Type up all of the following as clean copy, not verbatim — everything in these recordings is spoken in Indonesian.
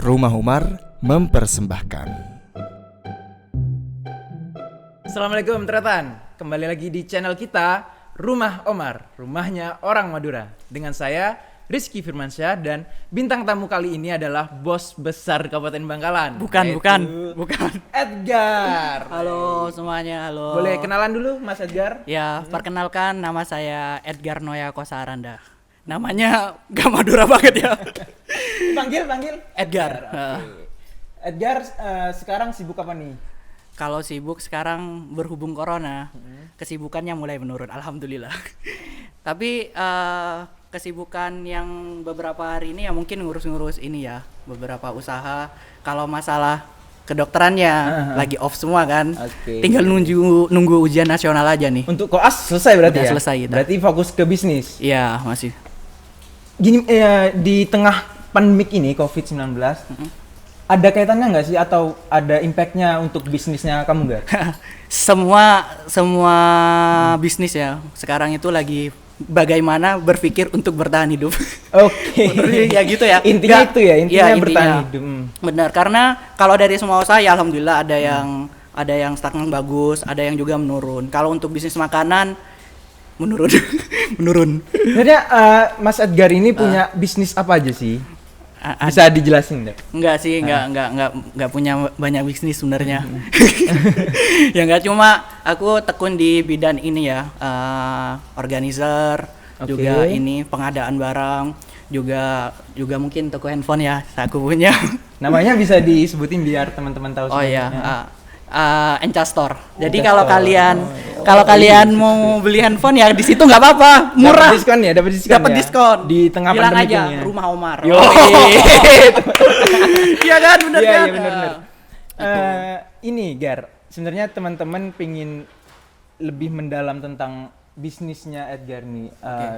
Rumah Umar mempersembahkan. Assalamualaikum Tretan, kembali lagi di channel kita Rumah Omar, rumahnya orang Madura. Dengan saya Rizky Firmansyah dan bintang tamu kali ini adalah bos besar Kabupaten Bangkalan. Bukan. Edgar. Halo semuanya, halo. Boleh kenalan dulu Mas Edgar? Ya, perkenalkan nama saya Edgar Noya Kosaranda. Namanya gak Madura banget ya. Panggil Edgar. Edgar, sekarang sibuk apa nih? Kalau sibuk sekarang berhubung corona, kesibukannya mulai menurun, alhamdulillah. Tapi kesibukan yang beberapa hari ini ya mungkin ngurus-ngurus ini ya, beberapa usaha. Kalau masalah kedokterannya lagi off semua kan. Tinggal nunggu ujian nasional aja nih. Untuk koas selesai berarti Udah ya? selesai kita. Berarti fokus ke bisnis. Iya, masih. Gini, di tengah pandemik ini COVID-19, ada kaitannya nggak sih atau ada impactnya untuk bisnisnya kamu nggak? semua bisnis ya sekarang itu lagi bagaimana berpikir untuk bertahan hidup. Oke. Ya gitu ya. Intinya itu ya, intinya bertahan intinya. hidup. Benar, karena kalau dari semua usaha ya alhamdulillah ada yang stagnan bagus, ada yang juga menurun. Kalau untuk bisnis makanan menurun. Sebenarnya Mas Edgar ini punya bisnis apa aja sih? Bisa dijelasin nggak? Enggak sih, enggak punya banyak bisnis sebenarnya. Ya enggak, cuma aku tekun di bidang ini ya, organizer, juga ini pengadaan barang, juga mungkin toko handphone ya, aku punya. Namanya bisa disebutin biar teman-teman tahu. Oh iya, Encha Store. Jadi Encha kalau Store. kalian mau beli handphone ya di situ nggak apa-apa, murah. Dapat diskon. Di tengah bilang pandemi aja ini ya. Rumah Omar. Yo. Iya kan, bener Iya, kan? iya bener. Ini Gar, sebenarnya teman-teman pingin lebih mendalam tentang bisnisnya Edgar nih.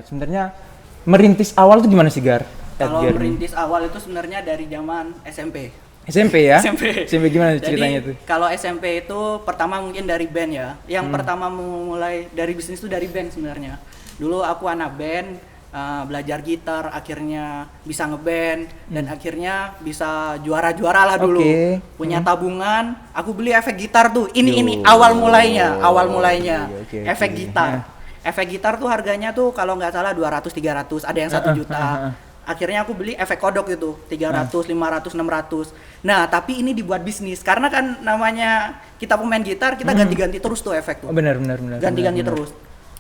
Sebenarnya merintis awal tuh gimana sih Gar? Kalau Edgar merintis awal itu sebenarnya dari zaman SMP. SMP ya? SMP gimana ceritanya Jadi, tuh? kalau SMP itu pertama mungkin dari band ya. Yang pertama mulai dari bisnis itu dari band sebenarnya. Dulu aku anak band, belajar gitar, akhirnya bisa ngeband dan akhirnya bisa juara-juara lah dulu. Punya tabungan, aku beli efek gitar tuh. Ini awal mulainya. Efek gitar. Efek gitar tuh harganya tuh kalau nggak salah 200-300, ada yang 1 juta. Akhirnya aku beli efek kodok itu 300, 500, 600. Nah, tapi ini dibuat bisnis karena kan namanya kita pemain gitar, kita ganti-ganti terus tuh efek tuh. Benar. Ganti-ganti terus.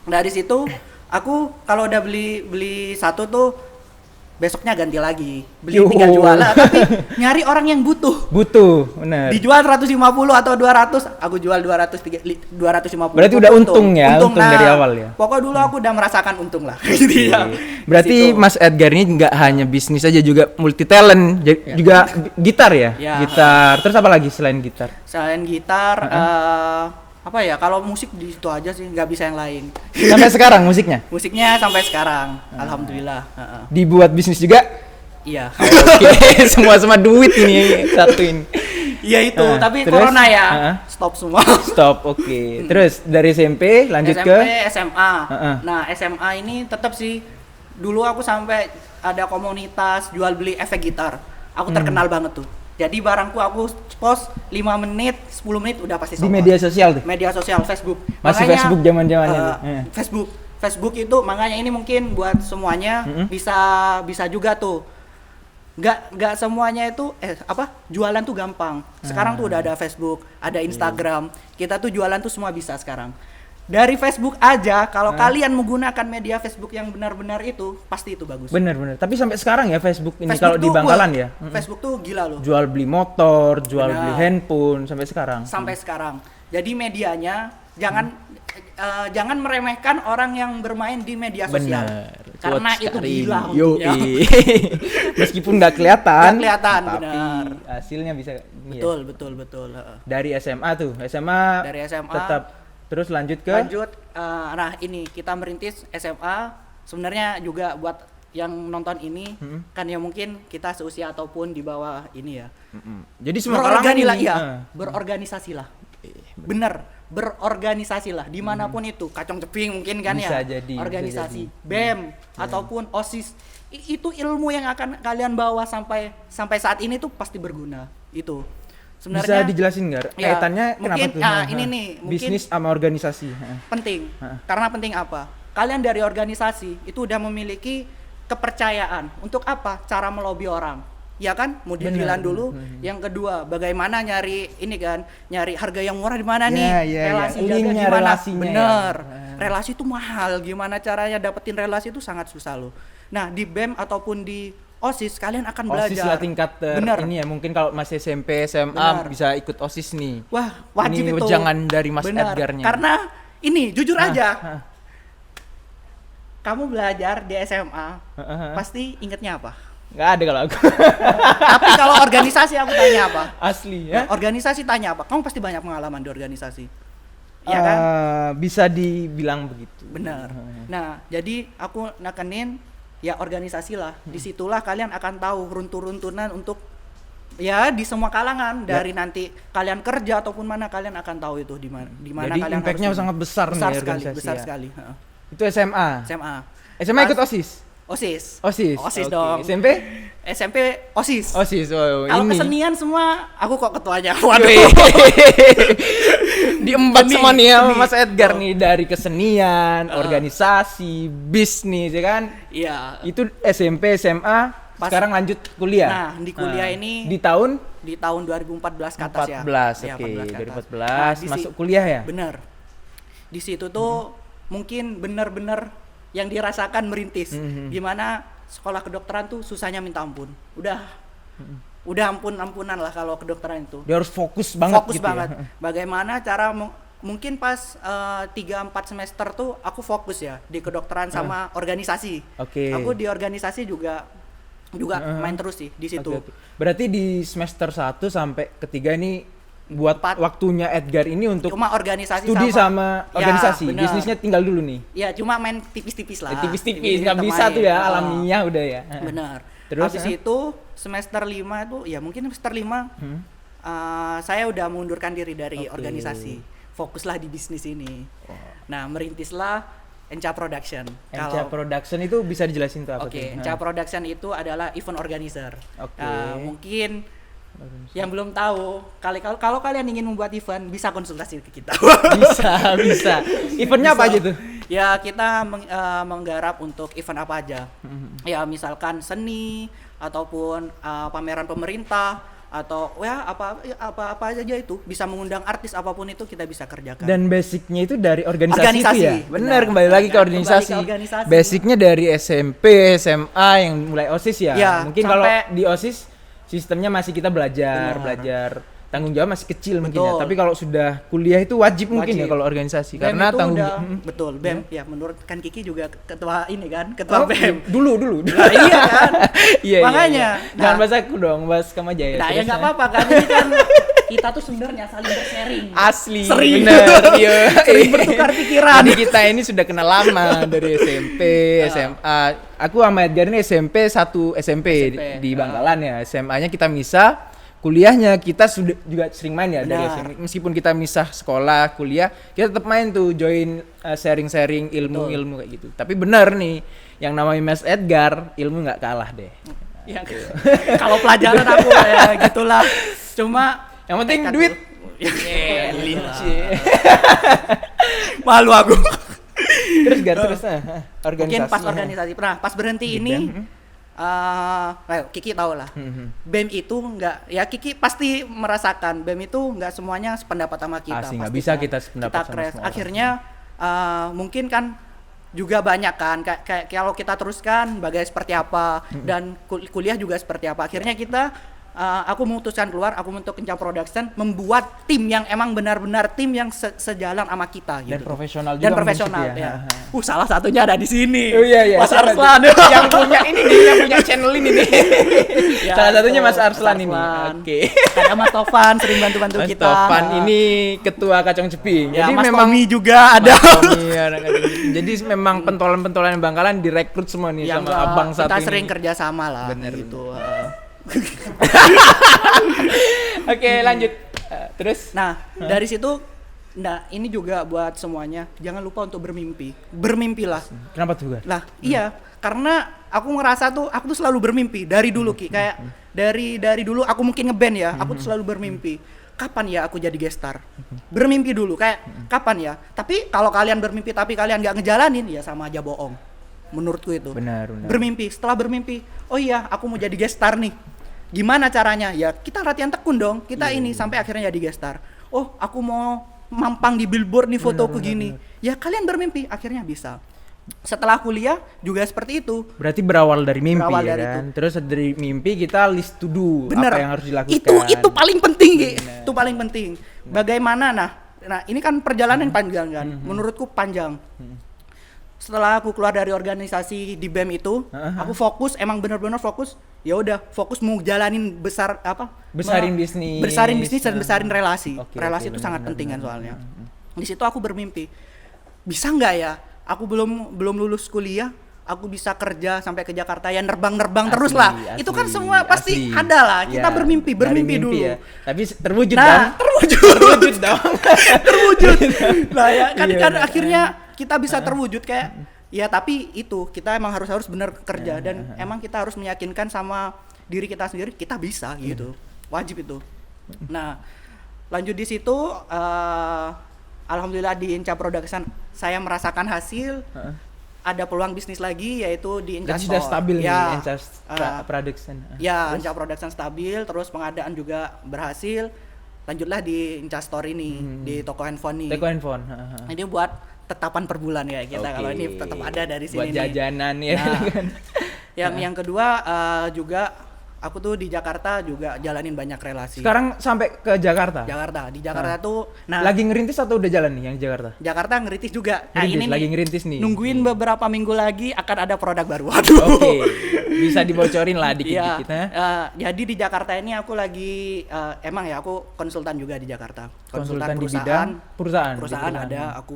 Dari situ aku kalau udah beli satu tuh besoknya ganti lagi. Tinggal jual lah, tapi nyari orang yang butuh. Benar. Dijual 150 atau 200, aku jual 250. Berarti udah untung ya, untung dari awal ya. Pokoknya dulu aku udah merasakan untung lah. Gitu ya. Berarti Mas Edgar ini nggak hanya bisnis aja, juga multi talent, juga gitar ya? Gitar. Terus apa lagi selain gitar? Selain gitar, apa ya? Kalau musik di situ aja sih, nggak bisa yang lain. Sampai sekarang musiknya? Musiknya sampai sekarang, alhamdulillah. Dibuat bisnis juga? Iya. Oke, semua duit ini satu ini. Iya itu, tapi terus? corona ya, stop semua. Stop, oke. Terus dari SMP lanjut SMP, ke? SMA. Nah SMA ini tetap sih, dulu aku sampai ada komunitas jual beli efek gitar. Aku terkenal banget tuh. Jadi barangku aku post 5 menit, 10 menit udah pasti sold out. Di media sosial tuh? Media sosial, Facebook. Masih Makanya, Facebook zaman-zamannya tuh? Facebook itu makanya ini mungkin buat semuanya bisa juga tuh. Nggak semuanya itu jualan tuh gampang. Sekarang tuh udah ada Facebook, ada Instagram. Kita tuh jualan tuh semua bisa sekarang. Dari Facebook aja, kalau kalian menggunakan media Facebook yang benar-benar itu, pasti itu bagus. Bener. Tapi sampai sekarang ya Facebook ini kalau di Bangkalan ya? Facebook tuh gila loh. Jual beli motor, jual beli handphone, sampai sekarang? Sampai sekarang. Jadi medianya, jangan meremehkan orang yang bermain di media sosial. Bener. Karena itu gila untungnya. Meskipun nggak kelihatan, tapi benar. Hasilnya bisa. Betul. Dari SMA tuh, SMA tetap. Terus lanjut. Nah ini kita merintis SMA sebenarnya juga buat yang nonton ini kan ya mungkin kita seusia ataupun di bawah ini ya. Jadi semua orang ini berorganisasi lah. bener berorganisasi lah dimanapun itu, Kacong Ceping mungkin kan Bisa ya, jadi, organisasi, BEM ataupun OSIS, itu ilmu yang akan kalian bawa sampai saat ini tuh pasti berguna itu. Bisa dijelasin nggak ya, kaitannya mungkin, kenapa tuh? ini nih mungkin bisnis sama organisasi. penting. Karena penting apa? Kalian dari organisasi itu udah memiliki kepercayaan untuk apa? Cara melobi orang. Ya kan? Mudilan dulu. Yang kedua, bagaimana nyari ini kan, nyari harga yang murah di mana nih? Relasi jaga Linknya, gimana? relasinya Bener. ya. Relasi itu mahal. Gimana caranya dapetin relasi itu sangat susah loh. Nah, di BEM ataupun di OSIS kalian akan belajar. OSIS lah tingkat ini ya, mungkin kalau masih SMP, SMA bisa ikut OSIS nih. Wah, wajib ini itu. Jangan dari Mas Bener. Edgarnya. Karena ini jujur aja. Kamu belajar di SMA, pasti ingetnya apa? Nggak ada kalau aku. Tapi kalau organisasi aku tanya apa? Asli ya. Nah, organisasi tanya apa? Kamu pasti banyak pengalaman di organisasi. Iya kan? Bisa dibilang begitu. Benar. Nah, jadi aku nekenin ya organisasi lah. Disitulah kalian akan tahu runtunan untuk ya di semua kalangan dari nanti kalian kerja ataupun mana kalian akan tahu itu di mana jadi kalian impact-nya harus sangat besar nih sekali, organisasi besar ya. sekali. Itu SMA. SMA ikut OSIS. OSIS OSIS okay. dong. SMP OSIS. OSIS. Wow, Kalau ini kesenian semua aku kok ketuanya. Waduh. Diembat semua nih ya seni. Mas Edgar nih, dari kesenian, organisasi, bisnis ya kan? Iya. Itu SMP, SMA, sekarang lanjut kuliah. Nah, di kuliah ini di tahun 2014 ke atas 14, ya. oke. Iya, 2014 nah, masuk kuliah ya? Bener. Di situ tuh mungkin bener-bener yang dirasakan merintis. Gimana sekolah kedokteran tuh susahnya minta ampun. Udah ampunan lah kalau kedokteran itu. Dia harus fokus banget Fokus gitu banget. ya. Bagaimana cara mungkin pas 3-4 semester tuh aku fokus ya di kedokteran sama organisasi. Oke. Aku di organisasi juga main terus sih di situ. Oke. Berarti di semester 1 sampai ketiga ini buat 4. waktunya Edgar ini untuk Cuma organisasi studi sama Ya, organisasi. bener. Bisnisnya tinggal dulu nih. Ya cuma main tipis-tipis lah. Tipis-tipis nggak bisa tuh ya, alamiah udah ya. Benar. Terus habis itu semester 5 itu ya mungkin semester 5 saya udah mengundurkan diri dari organisasi. Fokuslah di bisnis ini. Nah, merintislah Enca Production. Enca Production itu bisa dijelasin tuh apa tuh? Oke, Enca Production itu adalah event organizer. Oke. Mungkin yang belum tahu, kalau kalian ingin membuat event bisa konsultasi ke kita. bisa. Eventnya apa aja tuh? Ya kita menggarap untuk event apa aja. Ya misalkan seni ataupun pameran pemerintah atau ya apa aja itu, bisa mengundang artis apapun itu kita bisa kerjakan. Dan basicnya itu dari organisasi itu ya? Benar, kembali lagi ke organisasi. Basicnya dari SMP, SMA yang mulai OSIS ya? Mungkin kalau di OSIS sistemnya masih kita belajar tanggung jawab masih kecil mungkin ya. Tapi kalau sudah kuliah itu wajib mungkin ya kalau organisasi. BEM karena tanggung betul, BEM ya menurut kan Kiki juga ketua ini kan, ketua BEM. Dulu. Nah, iya kan? Iya. Makanya. Jangan bahas aku dong, bahas kamu aja ya. Nah, ya enggak apa-apa kan, ini kan kita tuh sebenarnya saling bersharing. Asli. Sering. Bener. Iya. Sering bertukar pikiran. Jadi kita ini sudah kenal lama dari SMP, SMA. Aku sama Edgar ini SMP SMP. Di Bangkalan ya. SMA-nya kita misah. Kuliahnya kita sudah juga sering main ya dari SMP. Meskipun kita misah sekolah, kuliah, kita tetap main tuh, join sharing-sharing ilmu-ilmu kayak gitu. Tapi benar nih, yang namanya Mas Edgar, ilmu nggak kalah deh. Ya, kalau pelajaran aku ya gitulah. Cuma yang penting duit. Malu aku. Terus organisasi. Mungkin pas organisasi. Nah, pas berhenti ini Kiki tahu lah. BEM itu enggak, ya Kiki pasti merasakan BEM itu enggak semuanya sependapat sama kita. Nggak bisa kita sependapat sama semua. Akhirnya mungkin kan juga banyak kan kayak kalau kita teruskan seperti apa dan kuliah juga seperti apa. Akhirnya aku memutuskan keluar, aku membentuk Enca Production, membuat tim yang emang benar-benar tim yang sejalan sama kita gitu. Dan profesional juga. Dan profesional ya. Salah satunya ada di sini. Oh iya. Mas Arslan. Yang punya ini nih, yang punya channel ini nih. Ya, salah satunya Mas Arslan ini. Oke. Ada Mas Tovan sering bantu-bantu Mas kita. Tovan ini ketua Kacong Ceping. Ya, Jadi Mas memang Tommy juga ada. Jadi memang pentolan-pentolan Bangkalan direkrut semua nih sama abang satu kita ini. sering kerja sama lah. Bener. Gitu. Oke, lanjut. Terus? Nah, dari situ Nah, ini juga buat semuanya, jangan lupa untuk bermimpi. Bermimpilah. Kenapa tuh, Gar? Lah, iya, karena aku ngerasa tuh aku tuh selalu bermimpi dari dulu Ki. Kayak dari dulu aku mungkin ngeband ya, aku tuh selalu bermimpi. Kapan ya aku jadi guest star? Bermimpi dulu kayak kapan ya? Tapi kalau kalian bermimpi tapi kalian nggak ngejalanin ya sama aja bohong. Menurutku itu. Benar. Bermimpi, setelah bermimpi, oh iya, aku mau jadi guest star nih. Gimana caranya? Ya kita latihan tekun dong. Kita ini sampai akhirnya jadi guest star. Oh, aku mau mampang di billboard nih fotoku gini. Ya kalian bermimpi, akhirnya bisa. Setelah kuliah juga seperti itu. Berarti berawal dari mimpi Berawal ya dari kan. Terus dari mimpi kita list to do Bener. apa yang harus dilakukan. Itu paling penting, Ki. Itu paling penting. Bagaimana nah ini kan perjalanan panjang kan. Menurutku panjang. Setelah aku keluar dari organisasi di BEM itu, aku fokus, emang benar-benar fokus. Ya udah, fokus mau jalanin Besarin bisnis. Besarin bisnis dan besarin relasi. Oke, relasi itu sangat penting kan soalnya. Di situ aku bermimpi. Bisa nggak ya? Aku belum lulus kuliah, aku bisa kerja sampai ke Jakarta ya nerbang terus lah. Itu kan semua pasti ada lah. Kita Ya, bermimpi dari mimpi dulu. ya. Tapi terwujud Nah, kan? Terwujud dong. terwujud. Nah ya kan, Iya, kan benar. akhirnya kita bisa terwujud kayak ya, tapi itu kita emang harus benar kerja dan emang kita harus meyakinkan sama diri kita sendiri kita bisa gitu. Wajib itu. Nah, lanjut di situ alhamdulillah di Inca Production saya merasakan hasil. Ada peluang bisnis lagi yaitu di Inca Jadi sudah Store. stabil Ya, nih Inca Production. ya, Inca Production stabil, terus pengadaan juga berhasil. Lanjutlah di Inca Store ini, di toko handphone nih. Teko handphone. Ini buat tetapan per bulan ya kita. Oke. Kalau ini tetap ada dari sini Buat nih. jajanan ya Nah, kan. yang kedua juga aku tuh di Jakarta juga jalanin banyak relasi. Sekarang sampai ke Jakarta. Di Jakarta tuh Lagi ngerintis atau udah jalan nih yang di Jakarta? Jakarta ngeritis juga. Ngerintis, lagi ngerintis nih. Nungguin beberapa minggu lagi akan ada produk baru. Waduh. Oke. Bisa dibocorin lah dikit-dikit Iya, ya. jadi di Jakarta ini aku lagi emang ya aku konsultan juga di Jakarta. Konsultan di bidang perusahaan. Perusahaan ada aku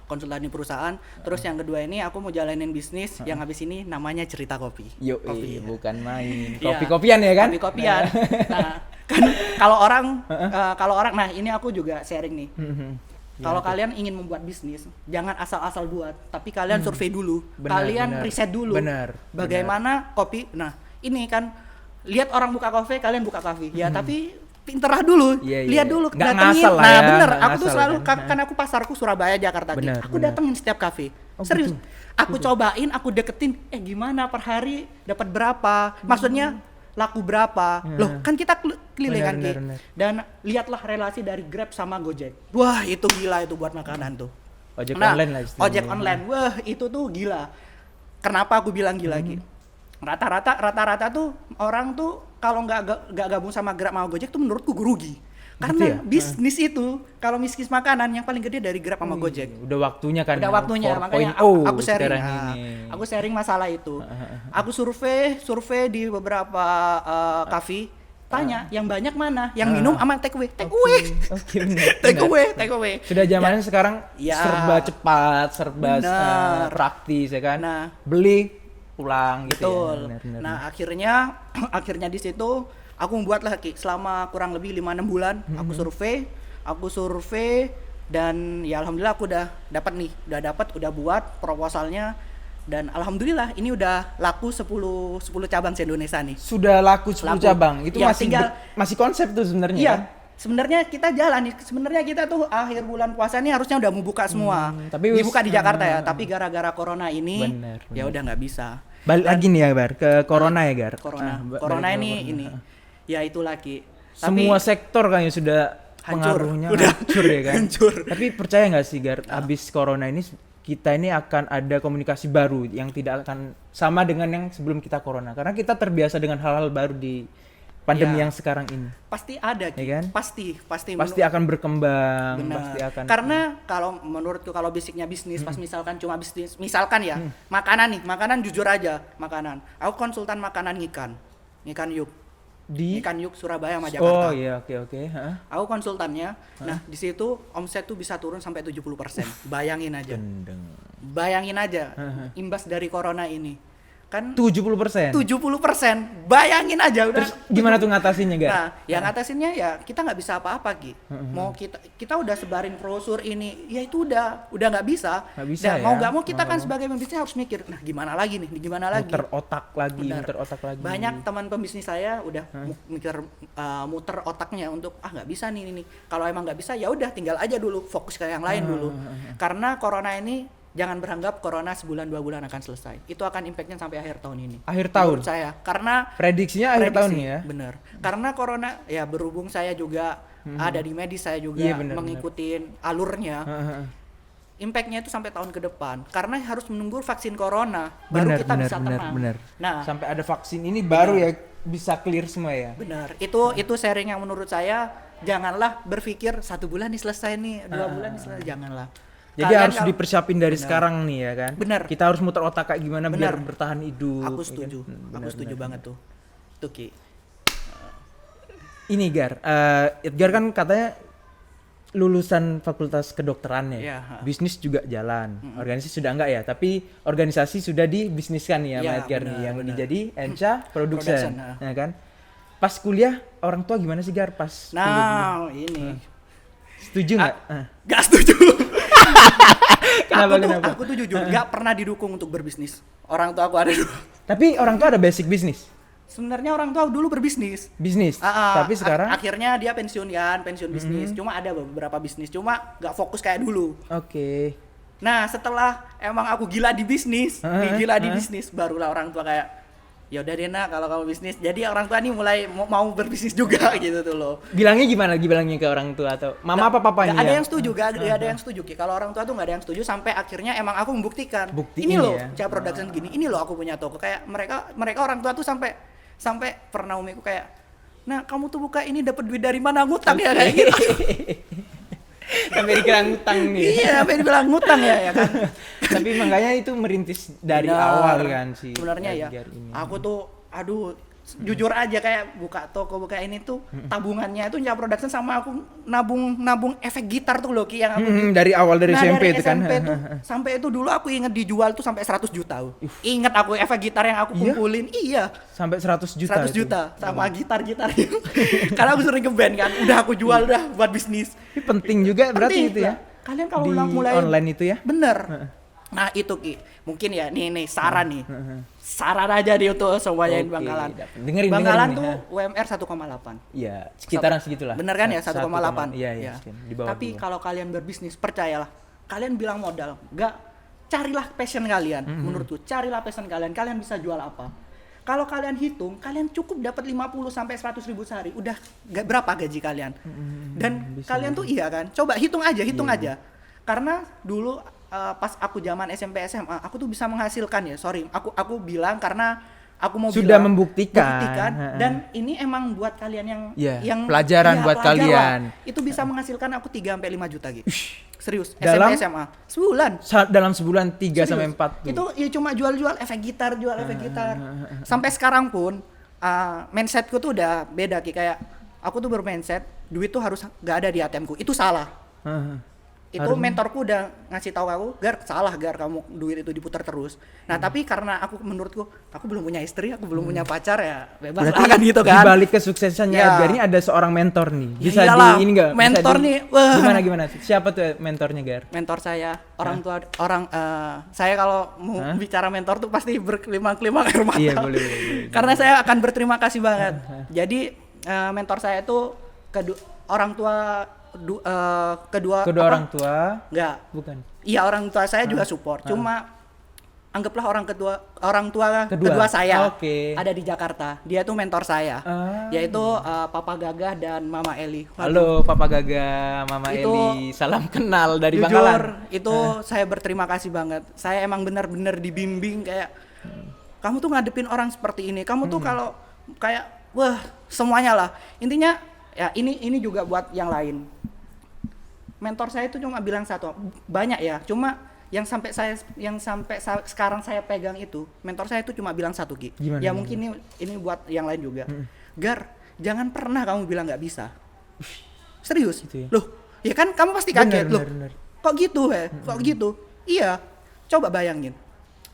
konsultan di perusahaan. Terus yang kedua ini aku mau jalanin bisnis yang habis ini namanya Cerita Kopi. Yo, Kopi, ya. bukan main. Iya. Kopi-kopian ya kan? Kopi-kopian. Nah, kan kalau orang nah ini aku juga sharing nih. Kalau kalian ingin membuat bisnis, jangan asal-asal buat, tapi kalian survei dulu. Kalian riset dulu. Benar. Bagaimana kopi? Nah, ini kan lihat orang buka kafe, kalian buka kafe. Ya, tapi pinterlah dulu. Iya, Lihat iya. dulu, Nggak datengin. ngasal lah Nah, ya, bener. nggak Aku tuh ngasal selalu kan. kan aku pasarku Surabaya, Jakarta. Benar, Aku benar. datengin setiap kafe. Oh, Serius. gitu. Aku cobain, aku deketin. Gimana per hari dapat berapa? Maksudnya laku berapa? Loh, kan kita keliling kan, Ki. Benar. Dan lihatlah relasi dari Grab sama Gojek. Wah, itu gila itu buat makanan tuh. Ojek online lah istilahnya. Ojek online. Wah, itu tuh gila. Kenapa aku bilang gila, Ki? Rata-rata tuh orang tuh kalau nggak gabung sama Grab sama Gojek tuh menurutku rugi. Karena ya? bisnis itu kalau bisnis makanan yang paling gede dari Grab sama Gojek. Udah waktunya kan. Udah waktunya, 4.0 makanya aku sharing. sekarang Nah, ini. aku sharing masalah itu. Aku survei di beberapa kafe, tanya yang banyak mana, yang minum sama take away. Oke, benar. Take away. Sudah zamannya sekarang Ya. serba cepat, serba Benar. praktis ya kan. Nah. Beli pulang gitu Betul. ya. Benar. Nah, akhirnya di situ aku membuatlah Ki, selama kurang lebih 5-6 bulan aku survei dan ya alhamdulillah aku udah dapat buat proposalnya dan alhamdulillah ini udah laku 10 cabang se-Indonesia nih. Sudah laku 10 Laku. cabang. Itu Ya, masih konsep tuh sebenarnya Iya. kan? Sebenarnya kita jalan nih. Sebenarnya kita tuh akhir bulan puasa nih harusnya udah mau buka semua. tapi dibuka di Jakarta ya, tapi gara-gara corona ini Bener. ya udah nggak bisa. Balik lagi nih ya, Gar, ke corona ya, Gar. Corona. Balik Corona ke ini corona. ini. Ya itu lagi. Semua sektor kayaknya sudah Hancur. pengaruhnya Udah. hancur ya kan. Hancur. Tapi percaya nggak sih, Gar, abis corona ini kita ini akan ada komunikasi baru yang tidak akan sama dengan yang sebelum kita corona. Karena kita terbiasa dengan hal-hal baru di pandemi Ya. yang sekarang ini. Pasti ada Ki. Ya kan? Pasti Akan berkembang, Benar. pasti akan. Karena kalau menurutku kalau basicnya bisnis pas misalkan cuma bisnis, misalkan ya makanan jujur aja makanan. Aku konsultan makanan ikan yuk, di ikan yuk Surabaya sama Jakarta. Oh iya, oke. Hah? Aku konsultannya. Nah, di situ omset tuh bisa turun sampai 70%. Bayangin aja. Gendeng. Bayangin aja imbas dari corona ini. Kan 70%. 70%. Bayangin aja udah. Terus gimana tuh ngatasinnya, Gar? Nah, yang ngatasinnya ya kita nggak bisa apa-apa, Ki. Mau kita udah sebarin brosur ini, ya itu udah nggak bisa. Nggak bisa Dan ya. mau nggak mau kita kan sebagai pembisnis harus mikir, nah gimana lagi nih, gimana lagi. Muter otak lagi, Benar. muter otak lagi. Banyak teman pembisnis saya udah mikir muter otaknya untuk nggak bisa nih. Kalau emang nggak bisa ya udah tinggal aja dulu, fokus ke yang lain dulu. Karena corona ini jangan berharap corona sebulan 2 bulan akan selesai. Itu akan impactnya sampai akhir tahun ini. Akhir tahun? Menurut saya. Karena Prediksinya akhir tahun nih ya? Bener. Karena corona ya berhubung saya juga ada di medis, saya juga Iya, bener, mengikuti alurnya. Impactnya itu sampai tahun ke depan. Karena harus menunggu vaksin corona baru kita bisa tenang. Bener. Nah, Sampai ada vaksin ini baru ya bisa clear semua ya. benar. Itu sharing yang menurut saya, janganlah berpikir 1 bulan nih selesai nih, 2 bulan nih selesai, janganlah. Jadi Kalian harus kalau- dipersiapin dari Benar. sekarang nih ya kan. Benar. Kita harus muter otak kayak gimana biar Benar. bertahan hidup. Aku ya setuju. kan? Aku setuju banget tuh. Tuh Ki. Ini Gar, Edgar kan katanya lulusan fakultas kedokteran ya. Iya, Bisnis juga jalan. Organisasi sudah enggak ya, tapi organisasi sudah dibisniskan nih ya sama Iya, Edgar nih benar, yang benar. jadi Enca Production, Production, ya kan. Pas kuliah orang tua gimana sih Gar pas kuliah dulu? Nah, ini. Setuju nggak? Gak setuju. Kenapa? Aku tuh jujur gak pernah didukung untuk berbisnis. Orang tua aku ada dulu. Tapi orang tua ada basic bisnis. Sebenarnya orang tua dulu berbisnis. Bisnis. Tapi sekarang akhirnya dia pensiun bisnis. Cuma ada beberapa bisnis, cuma gak fokus kayak dulu. Oke. Nah, setelah emang aku gila di bisnis, bisnis, barulah orang tua kayak, ya udah deh nak, kalau kamu bisnis. Jadi orang tua nih mulai mau berbisnis juga gitu tuh loh. Bilangnya gimana? Bilangnya ke orang tua atau mama apa papanya? Gak ada yang setuju, gak ada yang setuju Ki. Kalau orang tua tuh gak ada yang setuju sampai akhirnya emang aku membuktikan. Buktiin ini loh, ya. Ca Production gini. Ini loh aku punya toko. Kayak mereka orang tua tuh sampai pernah umiku kayak, "Nah, kamu tuh buka ini dapat duit dari mana? Ngutang ya?" kayak gitu. Sampai dikira ngutang nih. Iya, sampai dibilang ngutang ya kan. Tapi makanya itu merintis dari Benar. awal kan sih. Sebenarnya ya. Edgar ini. Aku tuh jujur aja kayak buka toko, buka ini tuh tabungannya itu Ca Production sama aku nabung efek gitar tuh loh Ki yang aku dari awal dari SMP dari itu kan. SMP tuh sampai itu dulu aku inget dijual tuh sampai 100 juta. Ingat aku efek gitar yang aku Iya? kumpulin. Iya. Sampai 100 juta. 100 juta sama gitar-gitar itu. Karena aku sering nge-band kan. Udah aku jual udah buat bisnis. Ini penting juga berarti Penting, itu ya. Kalian kalau Di mulai online itu ya. Bener. Nah itu Ki, mungkin ya nih saran nih. Saran aja nih untuk semuanya Oke, Bangkalan. dengerin Bangkalan nih, tuh ha. UMR 1,8. Iya, sekitaran segitulah. Bener kan ya 1,8. Iya, Ya. sekian. Di bawah Tapi dua. kalau kalian berbisnis, percayalah. Kalian bilang modal, enggak, carilah passion kalian. Menurutku, carilah passion kalian. Kalian bisa jual apa? Kalau kalian hitung, kalian cukup dapat 50 sampai 100 ribu sehari. Udah berapa gaji kalian? Dan bisa kalian tuh iya kan? Coba hitung aja. Karena dulu pas aku zaman SMP SMA, aku tuh bisa menghasilkan ya. Sorry, aku bilang karena aku mau Sudah bilang, membuktikan. dan ini emang buat kalian yang Iya, pelajaran buat pelajar kalian. lah. Itu bisa menghasilkan aku 3 sampai 5 juta gitu. Serius, Dalam? SMP SMA. Sebulan. Dalam sebulan 3 Serius. sampai 4 tuh. Itu ya cuma jual-jual efek gitar. Sampai sekarang pun mindsetku tuh udah beda Ki. Kayak aku tuh bermindset duit tuh harus gak ada di ATM-ku. Itu salah. Itu mentorku udah ngasih tahu aku, Gar, salah Gar, kamu duit itu diputar terus. Nah, tapi karena menurutku aku belum punya istri, aku belum punya pacar ya, bebas Berarti lah kan gitu di kan. balik kesuksesannya Ya. Edgar ini ada seorang mentor nih. Ya Bisa iyalah, di ini enggak? mentor nih, wah. Gimana? Siapa tuh mentornya, Gar? Mentor saya, saya kalau mau bicara mentor tuh pasti berkelima-kelima air mata. Iya, boleh. Karena saya akan berterima kasih banget. Jadi mentor saya itu kedua Orang tua? Enggak. Bukan. Iya, orang tua saya juga support. Cuma anggaplah orang tua kedua saya ada di Jakarta. Dia tuh mentor saya. Yaitu Papa Gagah dan Mama Eli. Halo Papa Gaga, Mama Itu Eli. Salam kenal dari jujur, Bangkalan. itu saya berterima kasih banget. Saya emang benar-benar dibimbing kayak kamu tuh ngadepin orang seperti ini. Kamu tuh kalau kayak wah, semuanya lah. Intinya ya ini juga buat yang lain. Mentor saya itu cuma bilang satu, banyak ya. Cuma yang sampai sekarang saya pegang itu, mentor saya itu cuma bilang satu Ki. Gimana? Mungkin ini buat yang lain juga. Gar, jangan pernah kamu bilang nggak bisa. Serius? Gitu ya? Loh, ya kan kamu pasti kaget loh. Bener. Kok gitu Kok gitu? Iya. Coba bayangin.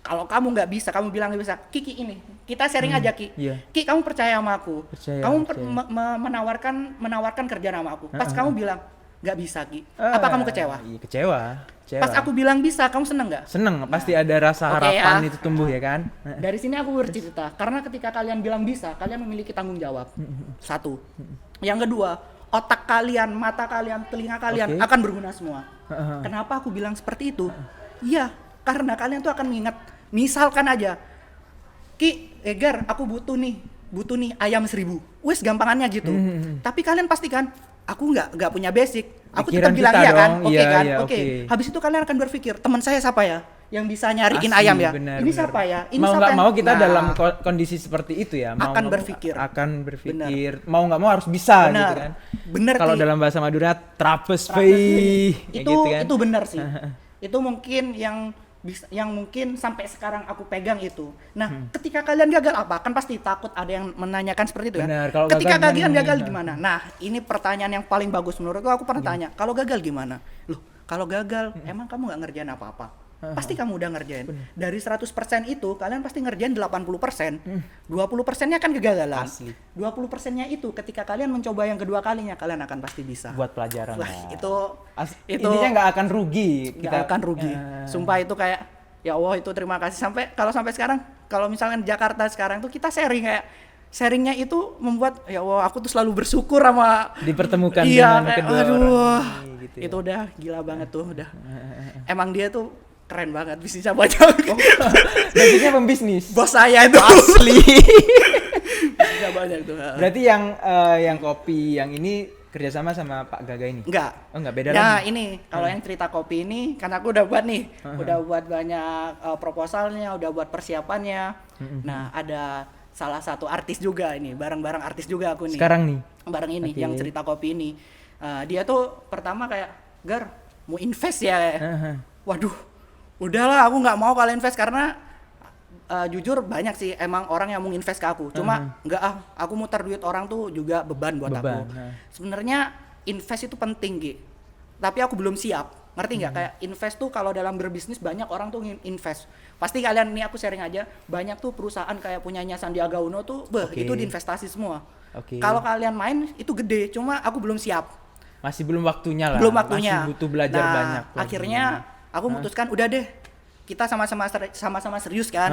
Kalau kamu nggak bisa, kamu bilang nggak bisa, Ki ini, kita sharing aja Ki. Iya. Ki, kamu percaya sama aku. Percaya, Kamu percaya. menawarkan kerjaan sama aku. Pas kamu bilang nggak bisa Ki, apa kamu kecewa? Iya, kecewa. Pas aku bilang bisa, kamu seneng nggak? seneng, pasti ada rasa Oke harapan ya. itu tumbuh ya kan. Dari sini aku bercerita, karena ketika kalian bilang bisa, kalian memiliki tanggung jawab. Satu. Yang kedua, otak kalian, mata kalian, telinga kalian Oke. akan berguna semua. Kenapa aku bilang seperti itu? Iya, karena kalian tuh akan mengingat, misalkan aja, Gar, aku butuh nih ayam 1000. Wes gampangannya gitu. Tapi kalian pastikan, aku nggak punya basic. Aku Pikiran tetap bilang kita iya kan, dong, oke iya, kan, iya, oke. oke. Habis itu kalian akan berpikir, teman saya siapa ya, yang bisa nyariin Asli, ayam ya? benar, Ini benar. siapa ya? Ini Mau siapa nggak yang- mau kita Nah, dalam kondisi seperti itu ya. Mau Akan nggak mau berpikir. Akan berpikir. Mau nggak mau harus bisa Benar. gitu kan. Benar, Kalau Ki. dalam bahasa Madura, trapes Trapez fei. itu gitu kan. itu benar sih. Itu mungkin yang mungkin sampai sekarang aku pegang itu. Nah, ketika kalian gagal apa? Kan pasti takut ada yang menanyakan seperti itu Benar, kan. kalau Ketika gagal kalian gimana gagal nih? gimana? Nah, ini pertanyaan yang paling bagus menurutku. Aku pernah tanya, kalau gagal gimana? Loh, kalau gagal emang kamu nggak ngerjain apa-apa? Pasti kamu udah ngerjain. Dari 100% itu kalian pasti ngerjain 80%. 20%-nya kan kegagalan. Asli. 20%-nya itu ketika kalian mencoba yang kedua kalinya kalian akan pasti bisa. Buat pelajaran Wah, lah. itu Intinya nggak akan rugi. nggak akan rugi. Sumpah itu kayak ya Allah, itu terima kasih sampai sekarang kalau misalnya di Jakarta sekarang tuh kita sharingnya itu membuat ya Allah, aku tuh selalu bersyukur sama Dipertemukan iya, dengan kayak, kedua aduh, orang ini, gitu ya. itu udah gila banget tuh udah. Emang dia tuh keren banget, bisnisnya banyak. Basicnya pembisnis. Bos saya itu Asli. bisnisnya banyak tuh. Berarti yang kopi yang ini kerjasama sama Pak Gaga ini? Enggak. Oh enggak, beda Nah lagi. ini kalau yang cerita kopi ini karena aku udah buat nih, udah buat banyak proposalnya, udah buat persiapannya. Nah ada salah satu artis juga ini, bareng-bareng artis juga aku nih. Sekarang nih. Bareng ini Oke. yang cerita kopi ini. Dia tuh pertama kayak, Gar mau invest ya? Waduh, udahlah aku nggak mau kalian invest karena jujur banyak sih emang orang yang mau invest ke aku. Cuma nggak aku muter duit orang tuh juga beban buat aku. Sebenarnya invest itu penting Gi, tapi aku belum siap. Ngerti nggak? Kayak invest tuh kalau dalam berbisnis banyak orang tuh invest. Pasti kalian nih, aku sharing aja, banyak tuh perusahaan kayak punyanya Sandiaga Uno tuh, Oke. itu diinvestasi semua. Oke. Kalau kalian main itu gede, cuma aku belum siap. Masih belum waktunya lah. Belum waktunya. Masih butuh belajar Nah, banyak. lagi. akhirnya aku memutuskan udah deh, kita sama-sama serius kan.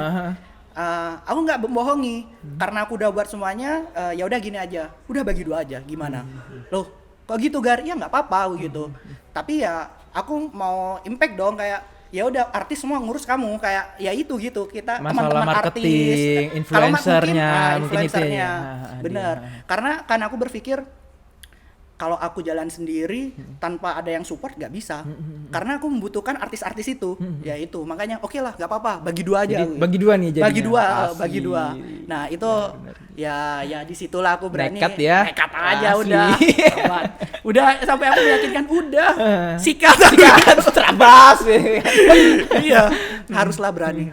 Aku nggak bohongi karena aku udah buat semuanya. Ya udah gini aja, udah bagi dua aja, gimana? Loh, kok gitu Gar? Ya nggak apa-apa gitu. Tapi ya aku mau impact dong, kayak ya udah artis semua ngurus kamu, kayak ya itu gitu, kita Masalah teman-teman marketing, artis. Kalau influencernya, mungkin mungkin itu influencernya, ya. bener. Karena kan aku berpikir kalau aku jalan sendiri tanpa ada yang support nggak bisa, karena aku membutuhkan artis-artis itu, ya itu makanya oke lah, nggak apa-apa, bagi dua aja. Jadi, bagi dua nih jadinya. bagi dua. Nah itu ya disitulah aku berani. Nekat ya. Nekat aja Asli. udah. Udah sampai aku meyakinkan udah sikat. Terabas. Iya, haruslah berani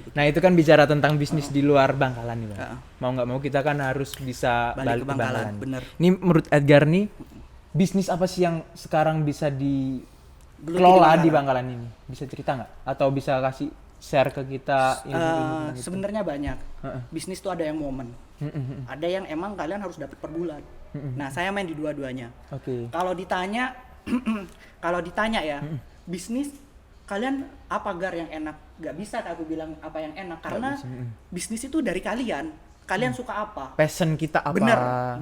gitu. Nah itu kan bicara tentang bisnis di luar Bangkalan nih Bang. Ya. Mau nggak mau kita kan harus bisa Balik ke Bangkalan, nih. bener. Ini menurut Edgar nih, bisnis apa sih yang sekarang bisa Geluti dikelola di di Bangkalan ini? Bisa cerita nggak? Atau bisa kasih share ke kita ilmu-ilmu tentang itu? Sebenarnya banyak. Bisnis tuh ada yang momen. Ada yang emang kalian harus dapat per bulan. Nah, saya main di dua-duanya. Oke. Kalau ditanya ya, bisnis kalian apa Gar yang enak? Gak bisa aku bilang apa yang enak karena bisnis itu dari kalian. Kalian suka apa? Passion kita apa?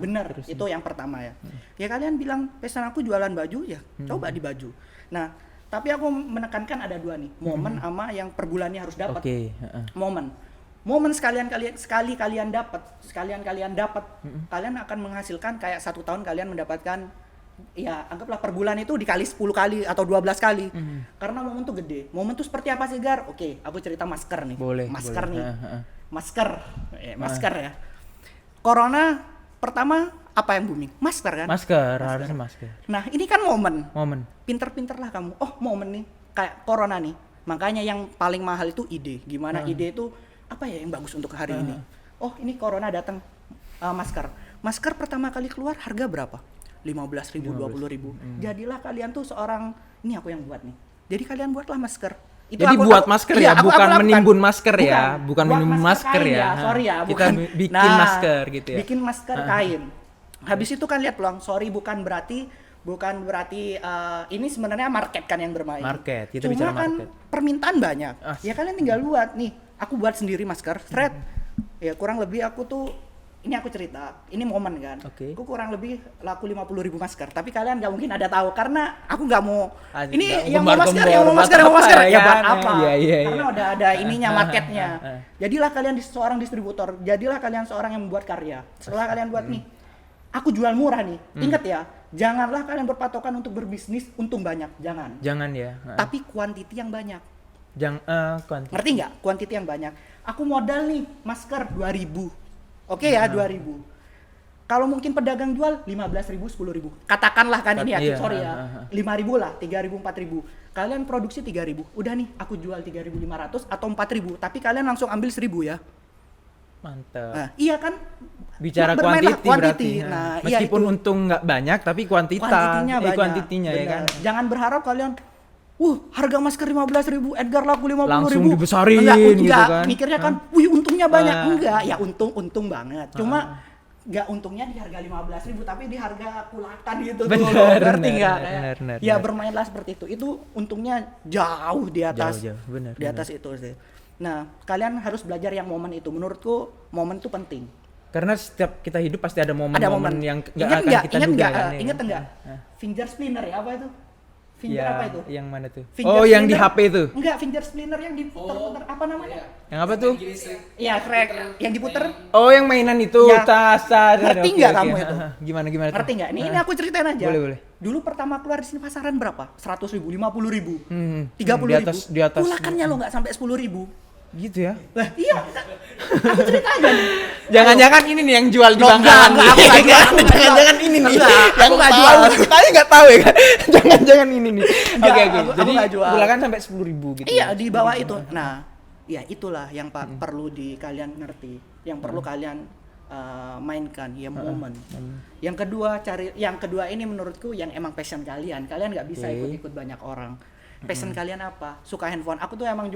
Bener. Terus Itu yang pertama ya. Ya kalian bilang passion aku jualan baju ya, coba di baju. Nah, tapi aku menekankan ada dua nih, momen sama yang per bulannya harus dapat. Oke. Momen sekali kalian dapat, kalian akan menghasilkan kayak 1 tahun kalian mendapatkan, ya anggaplah per bulan itu dikali 10 kali atau 12 kali. Karena momen tuh gede. Momen tuh seperti apa sih Gar? Oke, aku cerita masker nih. Boleh. Masker boleh. nih. Masker ya. Corona pertama apa yang booming? Masker kan? Masker, harusnya masker. Nah, ini kan momen. Pinter-pinterlah kamu. Oh, momen nih. Kayak corona nih. Makanya yang paling mahal itu ide. Gimana ide itu apa ya yang bagus untuk hari ini? Oh, ini corona datang, masker. Masker pertama kali keluar harga berapa? 15.000, 20.000. Jadilah kalian tuh seorang, ini aku yang buat nih. Jadi kalian buatlah masker. Itu Jadi buat masker ya, aku bukan lakukan. menimbun masker ya, bukan Buat menimbun masker kain ya. Sorry ya, Kita bukan. bikin masker gitu ya. Bikin masker kain. Habis itu kan lihat peluang. Sorry bukan berarti ini sebenarnya market kan yang bermain. Market, kita Cuma bicara kan market. permintaan banyak. Asli. Ya kalian tinggal buat nih. Aku buat sendiri masker, thread. Ya kurang lebih aku tuh ini aku cerita, ini momen kan. Oke. Aku kurang lebih laku 50.000 masker. Tapi kalian nggak mungkin ada tahu karena aku nggak mau. Ini Ini yang mau masker, yang mau masker, yang mau masker. Ya buat apa? Iya. Karena udah ada ininya marketnya. Jadilah kalian seorang distributor. Jadilah kalian seorang yang membuat karya. Setelah kalian buat nih, aku jual murah nih. Ingat ya, janganlah kalian berpatokan untuk berbisnis untung banyak. Jangan. Jangan ya. Tapi kuantiti yang banyak. Kuantitas. Ngerti nggak? Kuantiti yang banyak. Aku modal nih masker 2.000. Oke ya, 2.000. Kalau mungkin pedagang jual 15.000, 10.000. Katakanlah kan ini ya, Iya, sorry ya. 5.000 lah, 3.000, 4.000. Kalian produksi 3.000. Udah nih, aku jual 3.500 atau 4.000. Tapi kalian langsung ambil 1.000 ya. Mantap. Nah, iya kan? Bicara Bermainlah kuantiti berarti. Nah, iya Meskipun itu. untung nggak banyak, tapi Kuantitinya banyak. kuantitinya ya kan. Benar. Jangan berharap kalian harga masker 15.000, Edgar laku 50.000. Langsung dibesarin enggak, gitu kan. Mikirnya kan, untungnya banyak. Enggak, ya untung banget. Cuma enggak untungnya di harga 15.000 tapi di harga kulatan gitu tuh. Ngerti enggak? Benar. Ya bermainlah seperti itu. Itu untungnya jauh di atas. Jauh, benar. Di atas itu sih. Nah, kalian harus belajar yang momen itu. Menurutku momen itu penting. Karena setiap kita hidup pasti ada Ada momen-momen momen yang nggak akan kita duga kan. Ingat enggak? Finger splinter ya, apa itu? Finger Ya, apa itu? yang mana tuh? Finger Yang di splinter. HP itu. Enggak, finger splinter yang diputer-puter apa namanya? Yang apa tuh? Iya, crack. Yang diputer. Oh, yang mainan itu. Ya. Tas. Ngerti nggak kamu itu? Gimana tuh? Ngerti nggak? Ini aku ceritain aja. Boleh. Dulu pertama keluar di sini pasaran berapa? 100.000, 50.000, Di 30.000. atas. Pulakannya lo nggak sampai 10.000. Gitu ya. Lah iya, aku cerita aja nih. Jangan-jangan ini nih yang jual di Loh, Bangkalan. enggak, aku nggak jual. Jangan-jangan ini nih. Enggak, aku Yang nggak tahu. jual. Kita aja nggak tahu ya kan. Jangan-jangan ini nih. Enggak, Oke. aku Jadi nggak jual. pulakan sampai 10.000 gitu. Iya, di bawah itu. Nah, ya itulah yang perlu kalian ngerti, yang perlu kalian mainkan ya momen. Yang kedua ini menurutku yang emang passion kalian nggak bisa ikut-ikut banyak orang. Passion kalian apa? Suka handphone. Aku tuh emang